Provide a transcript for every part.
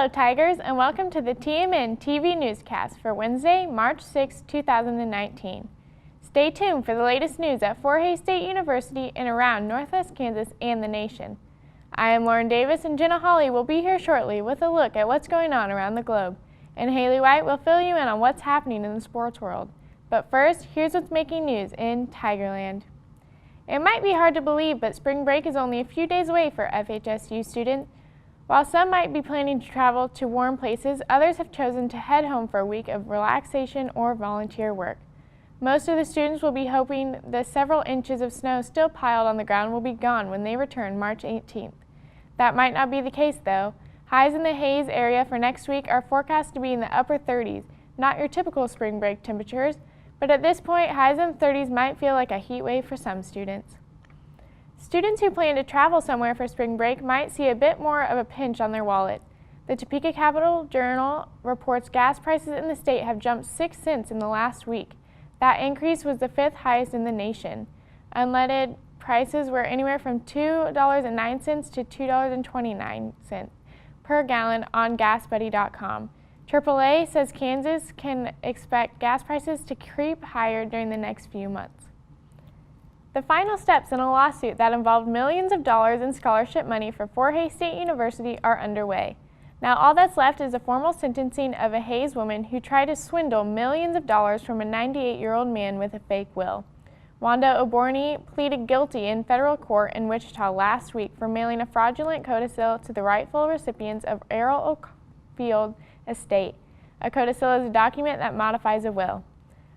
Hello Tigers, and welcome to the TMNtv Newscast for Wednesday, March 6, 2019. Stay tuned for the latest news at Fort Hays State University and around Northwest Kansas and the nation. I am Lauren Davis, and Jenna Hawley will be here shortly with a look at what's going on around the globe. And Haley White will fill you in on what's happening in the sports world. But first, here's what's making news in Tigerland. It might be hard to believe, but spring break is only a few days away for FHSU students. While some might be planning to travel to warm places, others have chosen to head home for a week of relaxation or volunteer work. Most of the students will be hoping the several inches of snow still piled on the ground will be gone when they return March 18th. That might not be the case though. Highs in the Hays area for next week are forecast to be in the upper 30s, not your typical spring break temperatures, but at this point highs in the 30s might feel like a heat wave for some students. Students who plan to travel somewhere for spring break might see a bit more of a pinch on their wallet. The Topeka Capital-Journal reports gas prices in the state have jumped 6 cents in the last week. That increase was the 5th highest in the nation. Unleaded prices were anywhere from $2.09 to $2.29 per gallon on GasBuddy.com. AAA says Kansas can expect gas prices to creep higher during the next few months. The final steps in a lawsuit that involved millions of dollars in scholarship money for Fort Hays State University are underway. Now all that's left is a formal sentencing of a Hays woman who tried to swindle millions of dollars from a 98-year-old man with a fake will. Wanda Oborny pleaded guilty in federal court in Wichita last week for mailing a fraudulent codicil to the rightful recipients of Errol Oakfield estate. A codicil is a document that modifies a will.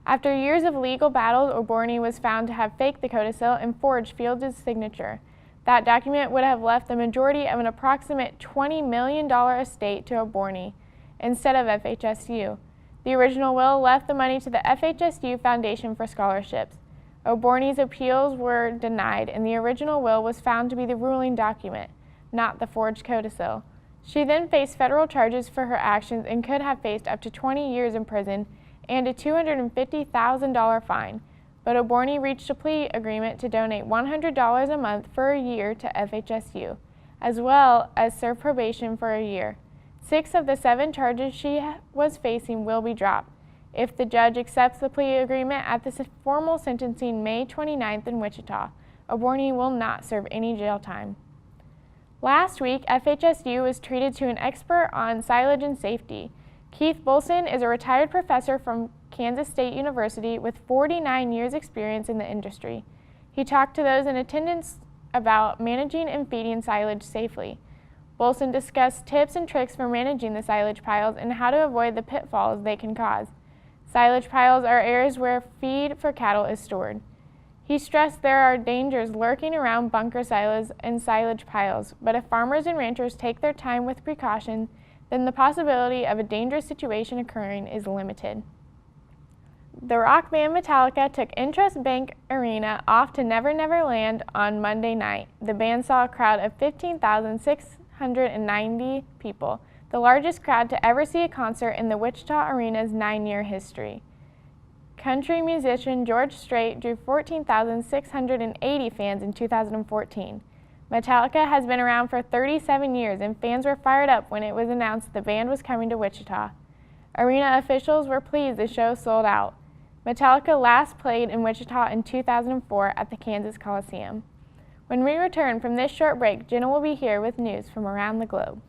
After years of legal battles, Oborny was found to have faked the codicil and forged Fields' signature. That document would have left the majority of an approximate $20 million estate to Oborny instead of FHSU. The original will left the money to the FHSU Foundation for Scholarships. Oborny's appeals were denied, and the original will was found to be the ruling document, not the forged codicil. She then faced federal charges for her actions and could have faced up to 20 years in prison and a $250,000 fine, but Oborny reached a plea agreement to donate $100 a month for a year to FHSU, as well as serve probation for a year. 6 of the 7 charges she was facing will be dropped if the judge accepts the plea agreement at the formal sentencing May 29th in Wichita. Oborny will not serve any jail time. Last week, FHSU was treated to an expert on silage and safety. Keith Bolson is a retired professor from Kansas State University with 49 years experience in the industry. He talked to those in attendance about managing and feeding silage safely. Bolson discussed tips and tricks for managing the silage piles and how to avoid the pitfalls they can cause. Silage piles are areas where feed for cattle is stored. He stressed there are dangers lurking around bunker silos and silage piles, but if farmers and ranchers take their time with precaution, then the possibility of a dangerous situation occurring is limited. The rock band Metallica took Intrust Bank Arena off to Never Never Land on Monday night. The band saw a crowd of 15,690 people, the largest crowd to ever see a concert in the Wichita Arena's 9-year history. Country musician George Strait drew 14,680 fans in 2014. Metallica has been around for 37 years, and fans were fired up when it was announced the band was coming to Wichita. Arena officials were pleased the show sold out. Metallica last played in Wichita in 2004 at the Kansas Coliseum. When we return from this short break, Jenna will be here with news from around the globe.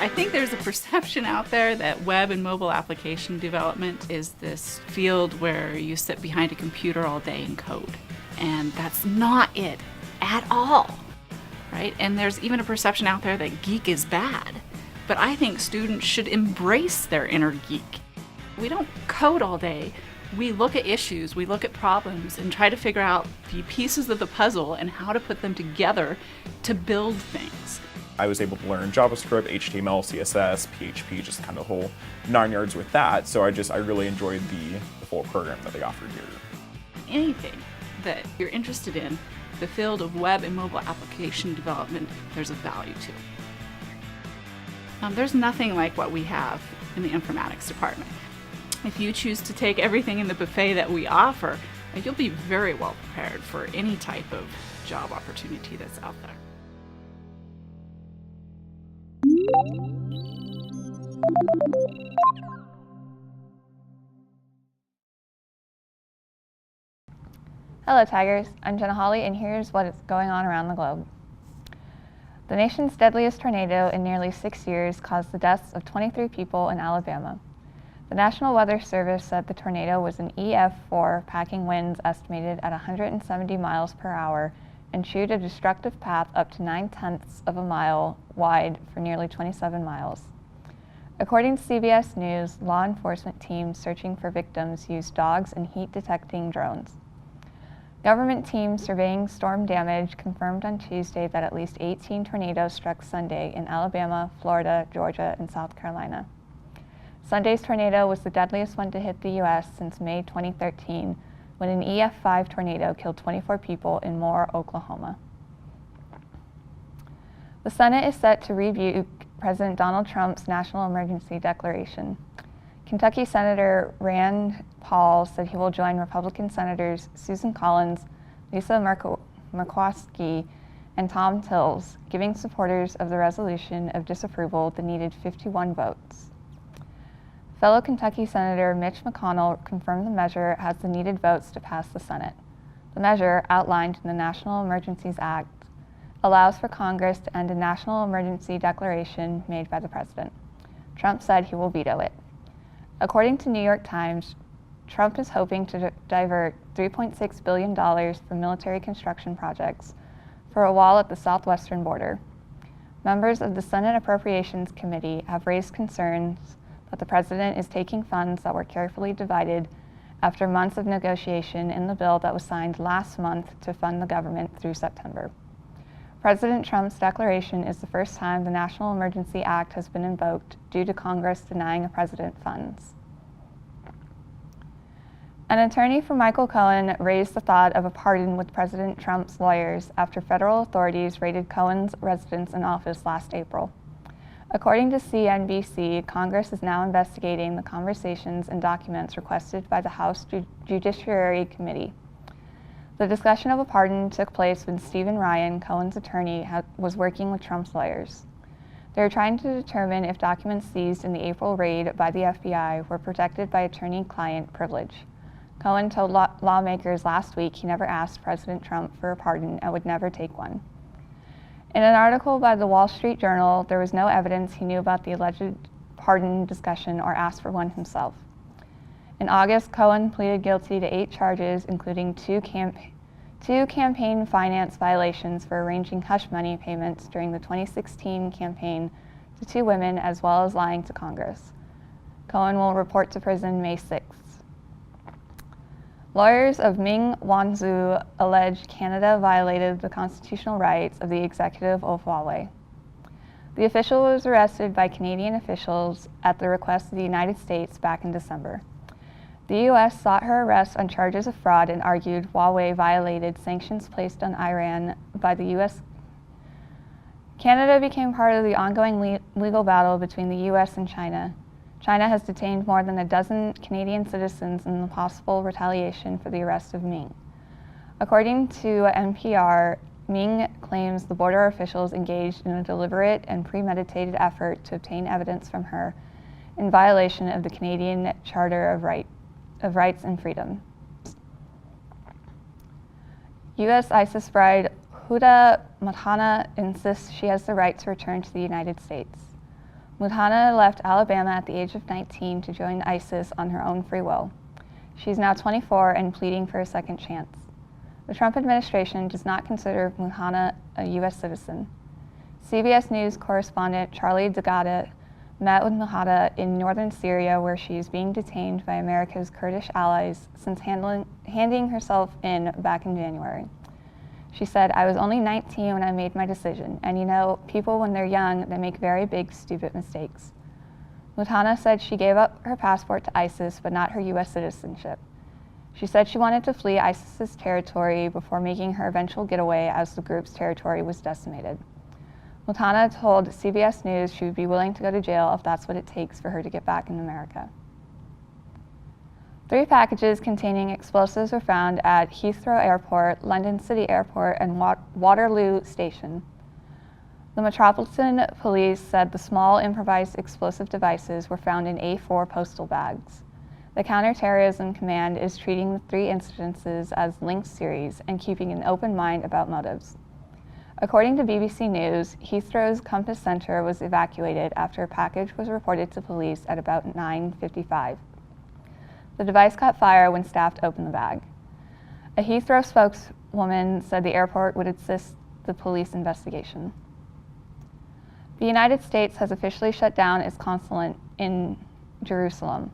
I think there's a perception out there that web and mobile application development is this field where you sit behind a computer all day and code. And that's not it at all, right? And there's even a perception out there that geek is bad. But I think students should embrace their inner geek. We don't code all day. We look at issues, we look at problems, and try to figure out the pieces of the puzzle and how to put them together to build things. I was able to learn JavaScript, HTML, CSS, PHP, just kind of the whole 9 yards with that. So I really enjoyed the full program that they offered here. Anything that you're interested in, the field of web and mobile application development, there's a value to. There's nothing like what we have in the informatics department. If you choose to take everything in the buffet that we offer, you'll be very well prepared for any type of job opportunity that's out there. Hello Tigers, I'm Jenna Hawley and here's what is going on around the globe. The nation's deadliest tornado in nearly 6 years caused the deaths of 23 people in Alabama. The National Weather Service said the tornado was an EF4 packing winds estimated at 170 miles per hour and chewed a destructive path up to 9/10 of a mile wide for nearly 27 miles. According to CBS News, law enforcement teams searching for victims used dogs and heat-detecting drones. Government teams surveying storm damage confirmed on Tuesday that at least 18 tornadoes struck Sunday in Alabama, Florida, Georgia, and South Carolina. Sunday's tornado was the deadliest one to hit the U.S. since May 2013, when an EF5 tornado killed 24 people in Moore, Oklahoma. The Senate is set to rebuke President Donald Trump's national emergency declaration. Kentucky Senator Rand Paul said he will join Republican Senators Susan Collins, Lisa Murkowski, and Tom Tillis, giving supporters of the resolution of disapproval the needed 51 votes. Fellow Kentucky Senator Mitch McConnell confirmed the measure has the needed votes to pass the Senate. The measure, outlined in the National Emergencies Act, allows for Congress to end a national emergency declaration made by the president. Trump said he will veto it. According to New York Times, Trump is hoping to divert $3.6 billion from military construction projects for a wall at the southwestern border. Members of the Senate Appropriations Committee have raised concerns that the president is taking funds that were carefully divided after months of negotiation in the bill that was signed last month to fund the government through September. President Trump's declaration is the first time the National Emergency Act has been invoked due to Congress denying a president funds. An attorney for Michael Cohen raised the thought of a pardon with President Trump's lawyers after federal authorities raided Cohen's residence and office last April. According to CNBC, Congress is now investigating the conversations and documents requested by the House Judiciary Committee. The discussion of a pardon took place when Stephen Ryan, Cohen's attorney, was working with Trump's lawyers. They were trying to determine if documents seized in the April raid by the FBI were protected by attorney-client privilege. Cohen told lawmakers last week he never asked President Trump for a pardon and would never take one. In an article by the Wall Street Journal, there was no evidence he knew about the alleged pardon discussion or asked for one himself. In August, Cohen pleaded guilty to 8 charges, including two campaign finance violations for arranging hush money payments during the 2016 campaign to 2 women, as well as lying to Congress. Cohen will report to prison May 6th. Lawyers of Ming Wanzhou allege Canada violated the constitutional rights of the executive of Huawei. The official was arrested by Canadian officials at the request of the United States back in December. The U.S. sought her arrest on charges of fraud and argued Huawei violated sanctions placed on Iran by the U.S. Canada became part of the ongoing legal battle between the U.S. and China. China has detained more than a dozen Canadian citizens in the possible retaliation for the arrest of Ming. According to NPR, Ming claims the border officials engaged in a deliberate and premeditated effort to obtain evidence from her in violation of the Canadian Charter of Rights and Freedom. U.S. ISIS bride Huda Muthanna insists she has the right to return to the United States. Muthanna left Alabama at the age of 19 to join ISIS on her own free will. She's now 24 and pleading for a second chance. The Trump administration does not consider Muthanna a U.S. citizen. CBS News correspondent Charlie D'Agata met with Muthanna in northern Syria, where she is being detained by America's Kurdish allies since handing herself in back in January. She said, "I was only 19 when I made my decision, and you know, people when they're young, they make very big, stupid mistakes." Muthanna said she gave up her passport to ISIS, but not her U.S. citizenship. She said she wanted to flee ISIS's territory before making her eventual getaway as the group's territory was decimated. Multana told CBS News she would be willing to go to jail if that's what it takes for her to get back in America. 3 packages containing explosives were found at Heathrow Airport, London City Airport, and Waterloo Station. The Metropolitan Police said the small improvised explosive devices were found in A4 postal bags. The Counterterrorism Command is treating the 3 incidences as linked series and keeping an open mind about motives. According to BBC News, Heathrow's Compass Center was evacuated after a package was reported to police at about 9:55. The device caught fire when staff opened the bag. A Heathrow spokeswoman said the airport would assist the police investigation. The United States has officially shut down its consulate in Jerusalem.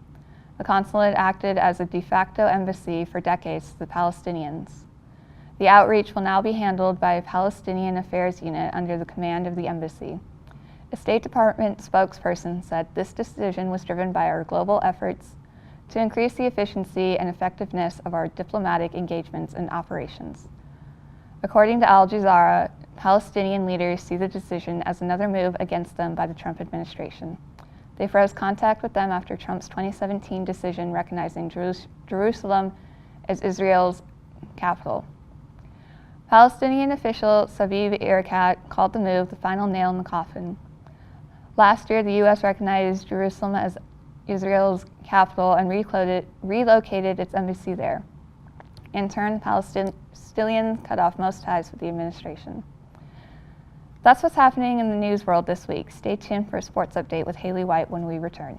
The consulate acted as a de facto embassy for decades to the Palestinians. The outreach will now be handled by a Palestinian Affairs unit under the command of the embassy. A State Department spokesperson said this decision was driven by our global efforts to increase the efficiency and effectiveness of our diplomatic engagements and operations. According to Al Jazeera, Palestinian leaders see the decision as another move against them by the Trump administration. They froze contact with them after Trump's 2017 decision recognizing Jerusalem as Israel's capital. Palestinian official Sabib Erekat called the move the final nail in the coffin. Last year, the U.S. recognized Jerusalem as Israel's capital and relocated its embassy there. In turn, Palestinians cut off most ties with the administration. That's what's happening in the news world this week. Stay tuned for a sports update with Haley White when we return.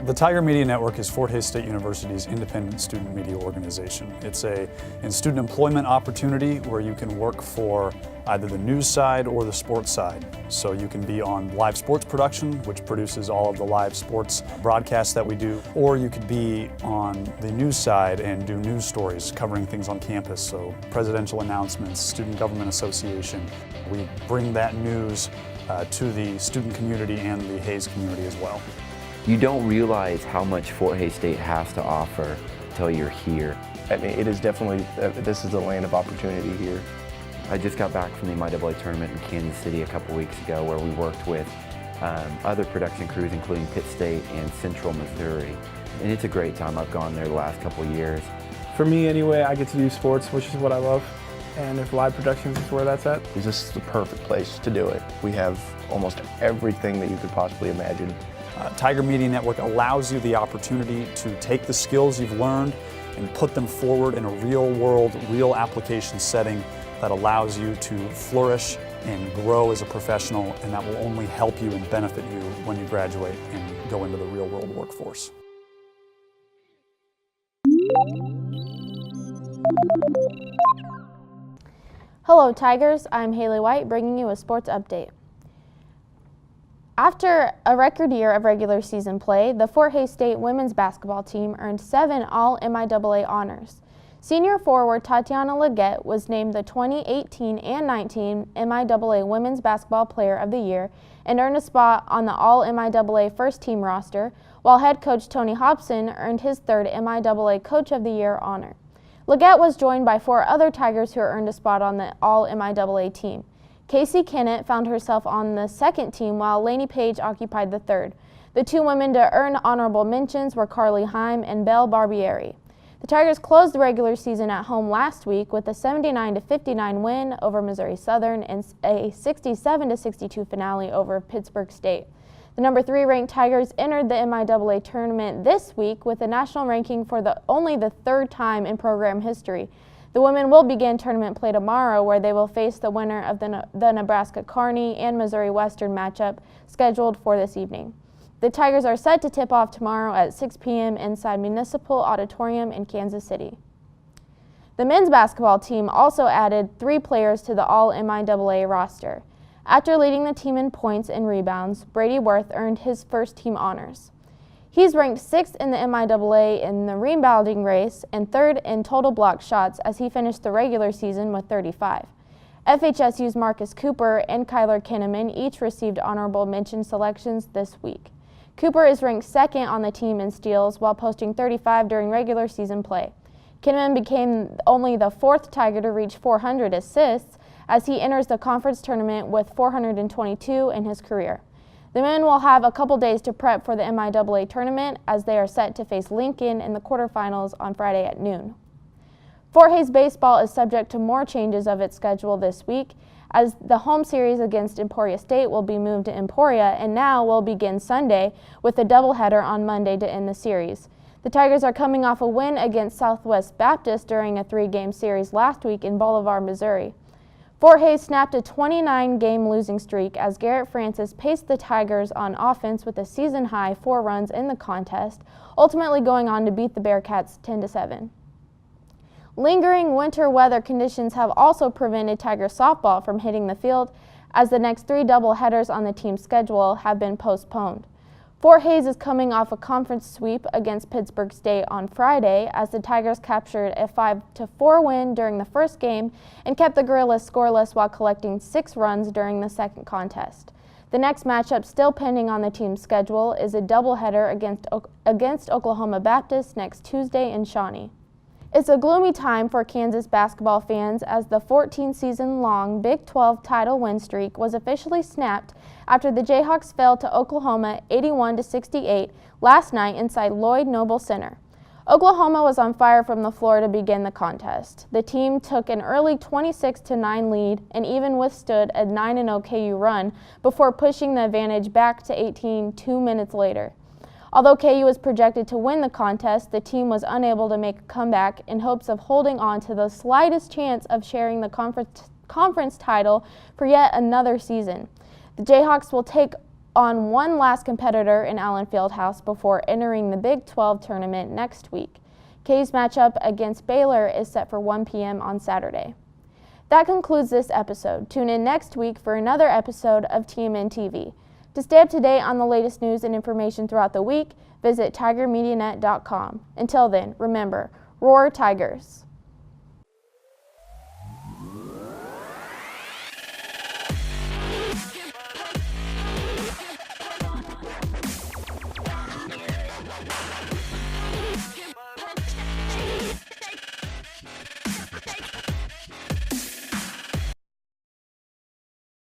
The Tiger Media Network is Fort Hays State University's independent student media organization. It's a student employment opportunity where you can work for either the news side or the sports side. So you can be on live sports production, which produces all of the live sports broadcasts that we do, or you could be on the news side and do news stories covering things on campus, so presidential announcements, Student Government Association. We bring that news to the student community and the Hays community as well. You don't realize how much Fort Hays State has to offer until you're here. I mean, it is definitely, this is the land of opportunity here. I just got back from the MIAA tournament in Kansas City a couple weeks ago where we worked with other production crews including Pitt State and Central Missouri. And it's a great time. I've gone there the last couple years. For me anyway, I get to do sports, which is what I love. And if live productions is where that's at. This is the perfect place to do it. We have almost everything that you could possibly imagine. Tiger Media Network allows you the opportunity to take the skills you've learned and put them forward in a real world, real application setting that allows you to flourish and grow as a professional, and that will only help you and benefit you when you graduate and go into the real world workforce. Hello Tigers, I'm Haley White bringing you a sports update. After a record year of regular season play, the Fort Hays State women's basketball team earned 7 All-MIAA honors. Senior forward Tatiana Leggett was named the 2018 and 19 MIAA Women's Basketball Player of the Year and earned a spot on the All-MIAA First Team roster, while head coach Tony Hobson earned his 3rd MIAA Coach of the Year honor. Leggett was joined by 4 other Tigers who earned a spot on the All-MIAA team. Casey Kennett found herself on the 2nd team while Lainey Page occupied the 3rd. The 2 women to earn honorable mentions were Carly Heim and Belle Barbieri. The Tigers closed the regular season at home last week with a 79-59 win over Missouri Southern and a 67-62 finale over Pittsburgh State. The number 3 ranked Tigers entered the MIAA tournament this week with a national ranking for only the 3rd time in program history. The women will begin tournament play tomorrow, where they will face the winner of the Nebraska Kearney and Missouri Western matchup scheduled for this evening. The Tigers are set to tip off tomorrow at 6 p.m. inside Municipal Auditorium in Kansas City. The men's basketball team also added 3 players to the All-MIAA roster. After leading the team in points and rebounds, Brady Worth earned his first team honors. He's ranked 6th in the MIAA in the rebounding race and 3rd in total block shots as he finished the regular season with 35. FHSU's Marcus Cooper and Kyler Kinnaman each received honorable mention selections this week. Cooper is ranked 2nd on the team in steals while posting 35 during regular season play. Kinnaman became only the 4th Tiger to reach 400 assists as he enters the conference tournament with 422 in his career. The men will have a couple days to prep for the MIAA tournament as they are set to face Lincoln in the quarterfinals on Friday at noon. Fort Hays baseball is subject to more changes of its schedule this week, as the home series against Emporia State will be moved to Emporia and now will begin Sunday with a doubleheader on Monday to end the series. The Tigers are coming off a win against Southwest Baptist during a 3-game series last week in Bolivar, Missouri. Fort Hays snapped a 29-game losing streak as Garrett Francis paced the Tigers on offense with a season-high 4 runs in the contest, ultimately going on to beat the Bearcats 10-7. Lingering winter weather conditions have also prevented Tiger softball from hitting the field, as the next 3 doubleheaders on the team's schedule have been postponed. Fort Hays is coming off a conference sweep against Pittsburgh State on Friday as the Tigers captured a 5-4 win during the first game and kept the Gorillas scoreless while collecting 6 runs during the second contest. The next matchup still pending on the team's schedule is a doubleheader against Oklahoma Baptist next Tuesday in Shawnee. It's a gloomy time for Kansas basketball fans as the 14-season-long Big 12 title win streak was officially snapped after the Jayhawks fell to Oklahoma 81-68 last night inside Lloyd Noble Center. Oklahoma was on fire from the floor to begin the contest. The team took an early 26-9 lead and even withstood a 9-0 KU run before pushing the advantage back to 18 2 minutes later. Although KU was projected to win the contest, the team was unable to make a comeback in hopes of holding on to the slightest chance of sharing the conference title for yet another season. The Jayhawks will take on one last competitor in Allen Fieldhouse before entering the Big 12 tournament next week. KU's matchup against Baylor is set for 1 p.m. on Saturday. That concludes this episode. Tune in next week for another episode of TMNtv. To stay up to date on the latest news and information throughout the week, visit tigermedianet.com. Until then, remember, roar Tigers!